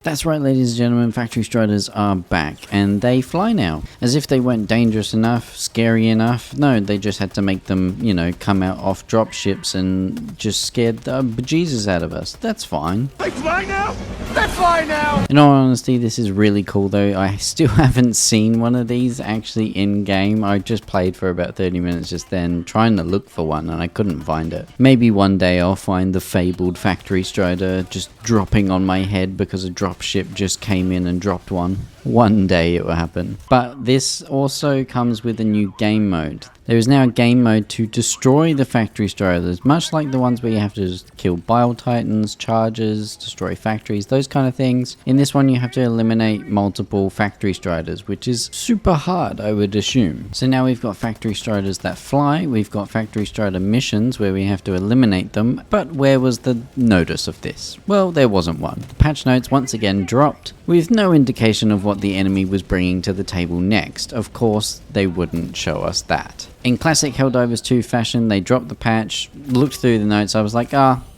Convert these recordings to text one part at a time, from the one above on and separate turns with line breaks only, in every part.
That's right, ladies and gentlemen, Factory Striders are back, and they fly now. As if they weren't dangerous enough, scary enough. No, they just had to make them, come out off dropships and just scared the bejesus out of us. That's fine.
They fly now? They fly now!
In all honesty, this is really cool though. I still haven't seen one of these actually in-game. I just played for about 30 minutes just then, trying to look for one, and I couldn't find it. Maybe one day I'll find the fabled Factory Strider just dropping on my head because a dropship just came in and dropped one. One day it will happen. But this also comes with a new game mode. There is now a game mode to destroy the Factory Striders, much like the ones where you have to just kill Bile Titans, charges, destroy factories, those kind of things. In this one you have to eliminate multiple Factory Striders, which is super hard, I would assume. So now we've got Factory Striders that fly, we've got Factory Strider missions where we have to eliminate them, but where was the notice of this? Well, there wasn't one. The patch notes once again dropped, with no indication of what the enemy was bringing to the table next. Of course, they wouldn't show us that. In classic Helldivers 2 fashion, they dropped the patch, looked through the notes, I was like,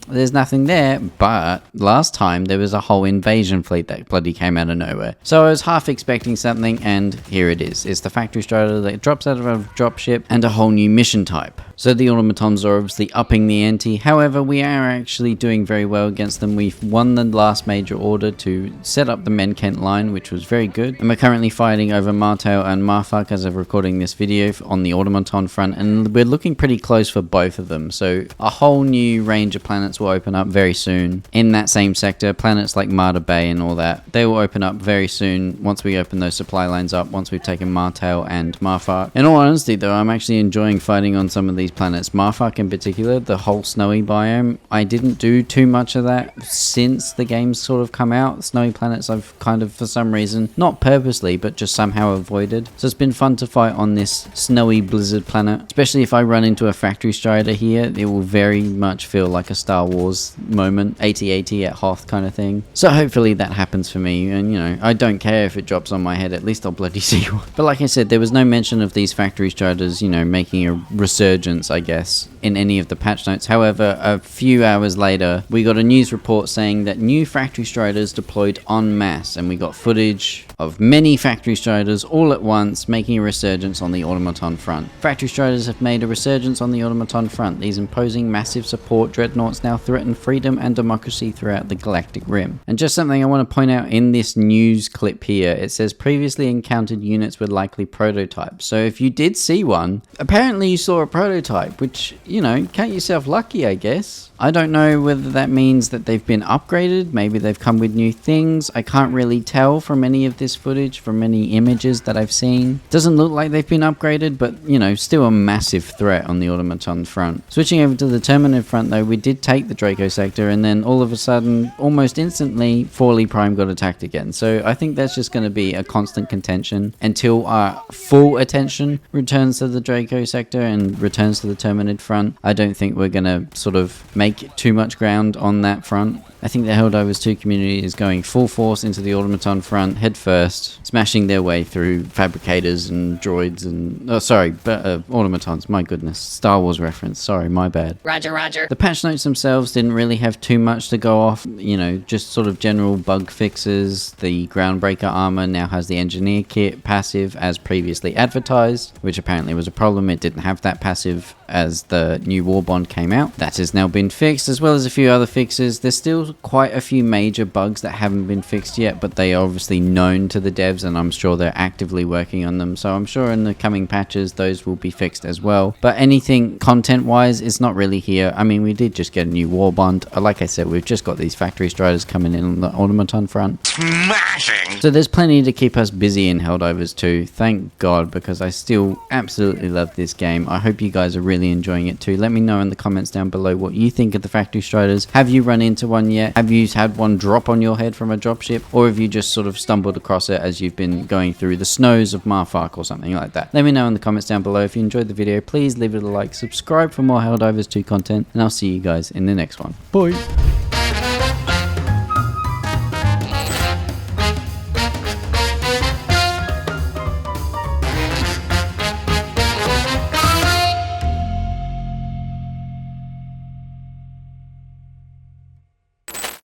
there's nothing there, but last time there was a whole invasion fleet that bloody came out of nowhere. So I was half expecting something, and here it is. It's the Factory Strider that drops out of a dropship and a whole new mission type. So the automatons are obviously upping the ante. However, we are actually doing very well against them. We've won the last major order to set up the Menkent line, which was very good. And we're currently fighting over Martail and Marfak as of recording this video on the automaton front, and we're looking pretty close for both of them. So a whole new range of planets will open up very soon in that same sector. Planets like Marta Bay and all that, they will open up very soon once we open those supply lines up, once we've taken Martail and Marfak. In all honesty though, I'm actually enjoying fighting on some of these planets. Marfak in particular, the whole snowy biome, I didn't do too much of that since the game's sort of come out. Snowy planets I've kind of, for some reason, not purposely, but just somehow avoided. So it's been fun to fight on this snowy blizzard planet, especially if I run into a Factory Strider here. It will very much feel like a Star Wars moment, 80-80 at Hoth kind of thing. So hopefully that happens for me, and I don't care if it drops on my head, at least I'll bloody see one. But like I said, there was no mention of these Factory Striders, making a resurgence, I guess, in any of the patch notes. However, a few hours later, we got a news report saying that new Factory Striders deployed en masse, and we got footage of many Factory Striders all at once making a resurgence on the automaton front. Factory Striders have made a resurgence on the automaton front. These imposing massive support dreadnoughts now threaten freedom and democracy throughout the galactic rim. And just something I want to point out in this news clip here, it says previously encountered units were likely prototypes. So if you did see one, apparently you saw a prototype, which, count yourself lucky, I guess. I don't know whether that means that they've been upgraded, maybe they've come with new things. I can't really tell from any of this footage, from any images that I've seen. Doesn't look like they've been upgraded, but still a massive threat on the automaton front. Switching over to the Terminid front though, we did take the Draco sector, and then all of a sudden, almost instantly, Forley Prime got attacked again. So I think that's just going to be a constant contention until our full attention returns to the Draco sector and returns to the Terminid front. I don't think we're going to sort of make too much ground on that front. I think the Helldivers 2 community is going full force into the automaton front, head first, smashing their way through fabricators and droids and... automatons, my goodness. Star Wars reference, sorry, my bad.
Roger, roger.
The patch notes themselves didn't really have too much to go off, just sort of general bug fixes. The Groundbreaker armor now has the Engineer Kit passive as previously advertised, which apparently was a problem. It didn't have that passive as the new War Bond came out. That has now been fixed, as well as a few other fixes. There's still quite a few major bugs that haven't been fixed yet, but they are obviously known to the devs, and I'm sure they're actively working on them. So I'm sure in the coming patches, those will be fixed as well. But anything content-wise is not really here. I mean, we did just get a new War Bond. Like I said, we've just got these Factory Striders coming in on the automaton front.
Smashing!
So there's plenty to keep us busy in Helldivers 2. Thank God, because I still absolutely love this game. I hope you guys are really enjoying it too. Let me know in the comments down below what you think of the Factory Striders. Have you run into one yet? Have you had one drop on your head from a dropship? Or have you just sort of stumbled across it as you've been going through the snows of Marfak or something like that? Let me know in the comments down below. If you enjoyed the video, please leave it a like, subscribe for more Helldivers 2 content, and I'll see you guys in the next one. Bye!